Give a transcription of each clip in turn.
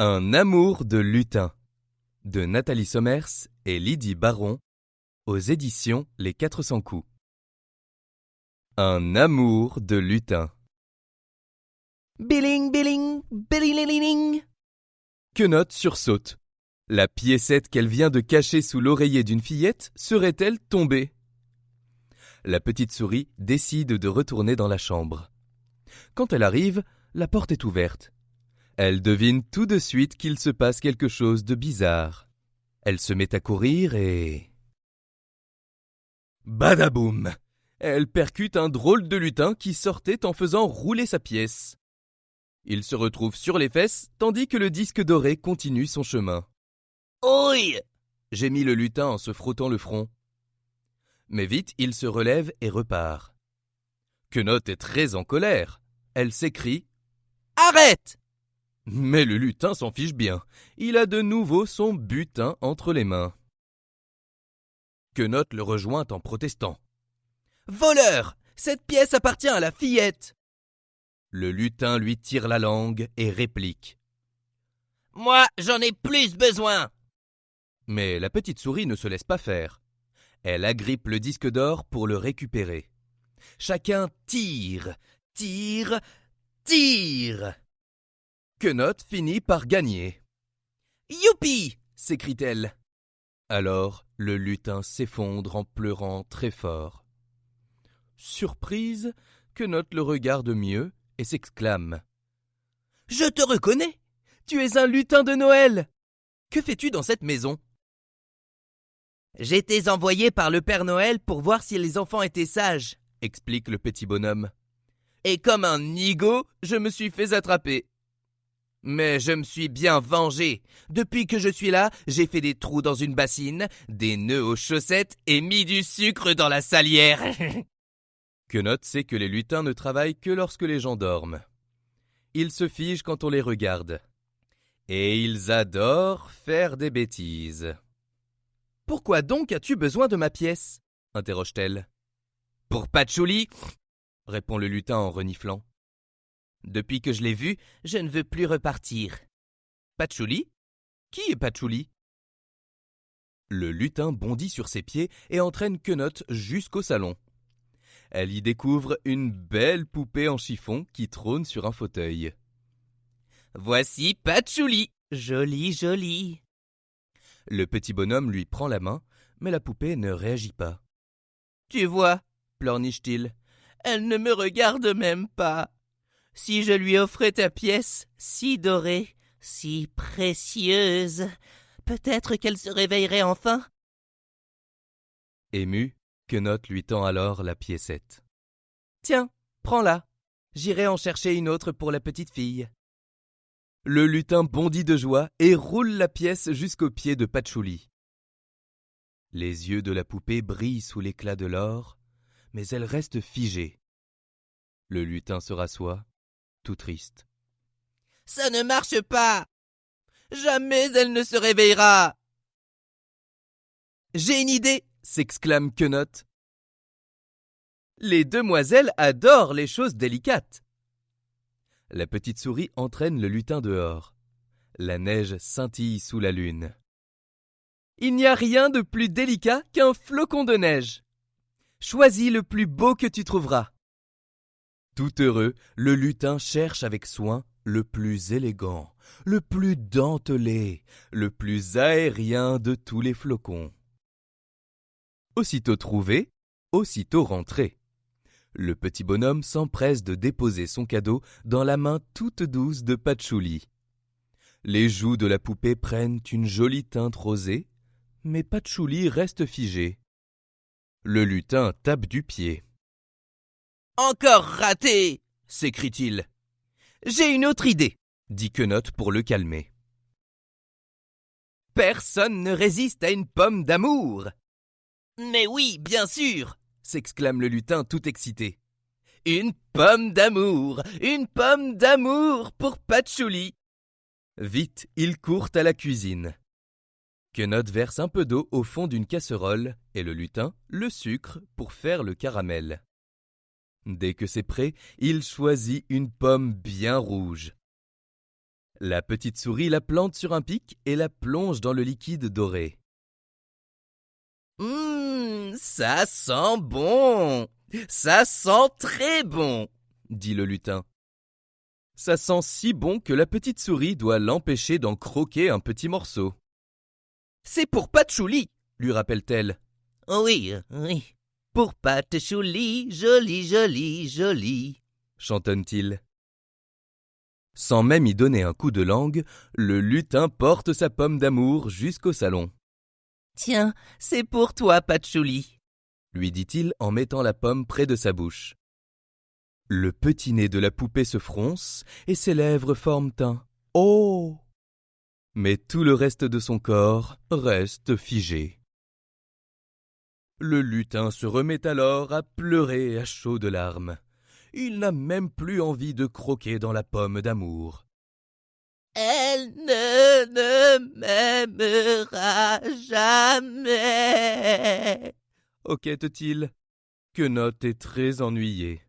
Un amour de lutin de Nathalie Sommers et Lydie Baron aux éditions Les 400 coups. Un amour de lutin. Billing, billing, billing. Quenotte sursaute. La piécette qu'elle vient de cacher sous l'oreiller d'une fillette serait-elle tombée? La petite souris décide de retourner dans la chambre. Quand elle arrive, la porte est ouverte. Elle devine tout de suite qu'il se passe quelque chose de bizarre. Elle se met à courir et... Badaboum! Elle percute un drôle de lutin qui sortait en faisant rouler sa pièce. Il se retrouve sur les fesses, tandis que le disque doré continue son chemin. « Ouille !» gémit le lutin en se frottant le front. Mais vite, il se relève et repart. Quenotte est très en colère. Elle s'écrie « Arrête !» Mais le lutin s'en fiche bien. Il a de nouveau son butin entre les mains. Quenotte le rejoint en protestant. « Voleur! Cette pièce appartient à la fillette !» Le lutin lui tire la langue et réplique. « Moi, j'en ai plus besoin !» Mais la petite souris ne se laisse pas faire. Elle agrippe le disque d'or pour le récupérer. Chacun tire, tire, tire. Quenotte finit par gagner. « Youpi !» s'écrie-t-elle. Alors le lutin s'effondre en pleurant très fort. Surprise, Quenotte le regarde mieux et s'exclame. « Je te reconnais! Tu es un lutin de Noël! Que fais-tu dans cette maison ?»« J'étais envoyé par le Père Noël pour voir si les enfants étaient sages, » explique le petit bonhomme. « Et comme un nigaud, je me suis fait attraper. Mais je me suis bien vengé. Depuis que je suis là, j'ai fait des trous dans une bassine, des nœuds aux chaussettes et mis du sucre dans la salière. » Quenotte sait que les lutins ne travaillent que lorsque les gens dorment. Ils se figent quand on les regarde. Et ils adorent faire des bêtises. « Pourquoi donc as-tu besoin de ma pièce ?» interroge-t-elle. « Pour Patchouli !» répond le lutin en reniflant. « Depuis que je l'ai vu, je ne veux plus repartir. »« Patchouli ? Qui est Patchouli ?» Le lutin bondit sur ses pieds et entraîne Quenotte jusqu'au salon. Elle y découvre une belle poupée en chiffon qui trône sur un fauteuil. « Voici Patchouli, jolie, jolie !» Le petit bonhomme lui prend la main, mais la poupée ne réagit pas. « Tu vois, pleurniche-t-il, elle ne me regarde même pas. Si je lui offrais ta pièce, si dorée, si précieuse, peut-être qu'elle se réveillerait enfin. » Ému, Quenotte lui tend alors la piécette. « Tiens, prends-la, j'irai en chercher une autre pour la petite fille. » Le lutin bondit de joie et roule la pièce jusqu'au pied de Patchouli. Les yeux de la poupée brillent sous l'éclat de l'or, mais elle reste figée. Le lutin se rassoit, tout triste. « Ça ne marche pas! Jamais elle ne se réveillera !»« J'ai une idée !» s'exclame Quenotte. « Les demoiselles adorent les choses délicates. » La petite souris entraîne le lutin dehors. La neige scintille sous la lune. « Il n'y a rien de plus délicat qu'un flocon de neige. Choisis le plus beau que tu trouveras. » Tout heureux, le lutin cherche avec soin le plus élégant, le plus dentelé, le plus aérien de tous les flocons. Aussitôt trouvé, aussitôt rentré. Le petit bonhomme s'empresse de déposer son cadeau dans la main toute douce de Patchouli. Les joues de la poupée prennent une jolie teinte rosée, mais Patchouli reste figé. Le lutin tape du pied. « Encore raté !» s'écrie-t-il. « J'ai une autre idée !» dit Quenotte pour le calmer. « Personne ne résiste à une pomme d'amour !»« Mais oui, bien sûr !» s'exclame le lutin tout excité. « Une pomme d'amour pour Patchouli !» Vite, ils courent à la cuisine. Quenotte verse un peu d'eau au fond d'une casserole et le lutin le sucre pour faire le caramel. Dès que c'est prêt, il choisit une pomme bien rouge. La petite souris la plante sur un pic et la plonge dans le liquide doré. Ça sent bon! Ça sent très bon! Dit le lutin. Ça sent si bon que la petite souris doit l'empêcher d'en croquer un petit morceau. C'est pour Patchouli, lui rappelle-t-elle. Oui, oui. Pour Patchouli, joli, joli, joli, chantonne-t-il. Sans même y donner un coup de langue, le lutin porte sa pomme d'amour jusqu'au salon. Tiens, c'est pour toi, Patchouli, lui dit-il en mettant la pomme près de sa bouche. Le petit nez de la poupée se fronce et ses lèvres forment un « Oh !» Mais tout le reste de son corps reste figé. Le lutin se remet alors à pleurer à chaudes larmes. Il n'a même plus envie de croquer dans la pomme d'amour. Elle ne m'aimera jamais, hoquette-t-il. Quenotte est très ennuyée.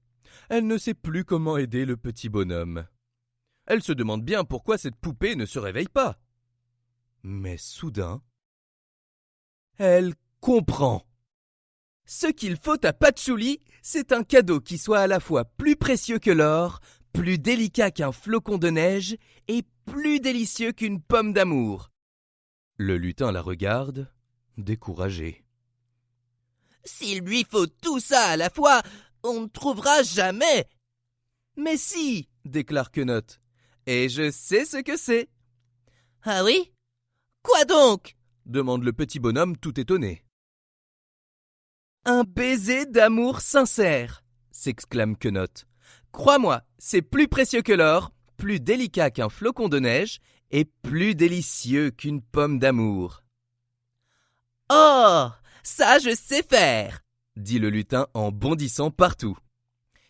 Elle ne sait plus comment aider le petit bonhomme. Elle se demande bien pourquoi cette poupée ne se réveille pas. Mais soudain, elle comprend. Ce qu'il faut à Patchouli, c'est un cadeau qui soit à la fois plus précieux que l'or, plus délicat qu'un flocon de neige et plus délicieux qu'une pomme d'amour. Le lutin la regarde, découragé. S'il lui faut tout ça à la fois, on ne trouvera jamais. Mais si, déclare Quenotte, et je sais ce que c'est. Ah oui? Quoi donc? Demande le petit bonhomme tout étonné. Un baiser d'amour sincère, s'exclame Quenotte. Crois-moi, c'est plus précieux que l'or, plus délicat qu'un flocon de neige et plus délicieux qu'une pomme d'amour. Oh, ça je sais faire, dit le lutin en bondissant partout.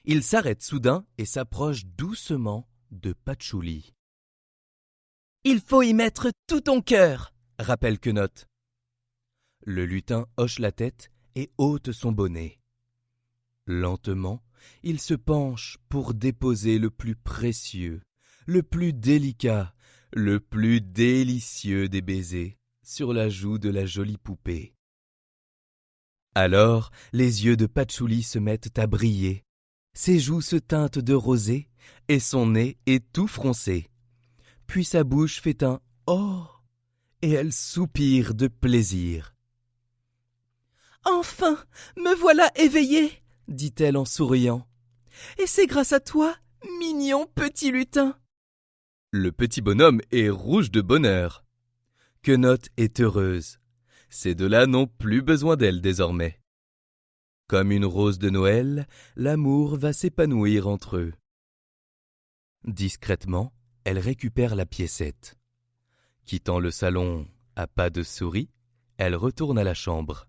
Il s'arrête soudain et s'approche doucement de Patchouli. Il faut y mettre tout ton cœur, rappelle Quenotte. Le lutin hoche la tête et ôte son bonnet. Lentement, il se penche pour déposer le plus précieux, le plus délicat, le plus délicieux des baisers sur la joue de la jolie poupée. Alors, les yeux de Patchouli se mettent à briller, ses joues se teintent de rosée et son nez est tout froncé. Puis sa bouche fait un « Oh !» et elle soupire de plaisir. « Enfin, me voilà éveillée !» dit-elle en souriant. « Et c'est grâce à toi, mignon petit lutin !» Le petit bonhomme est rouge de bonheur. Quenotte est heureuse. Ces deux-là n'ont plus besoin d'elle désormais. Comme une rose de Noël, l'amour va s'épanouir entre eux. Discrètement, elle récupère la piécette. Quittant le salon à pas de souris, elle retourne à la chambre.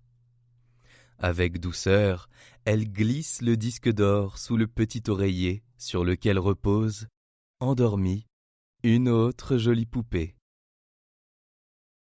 Avec douceur, elle glisse le disque d'or sous le petit oreiller sur lequel repose, endormie, une autre jolie poupée.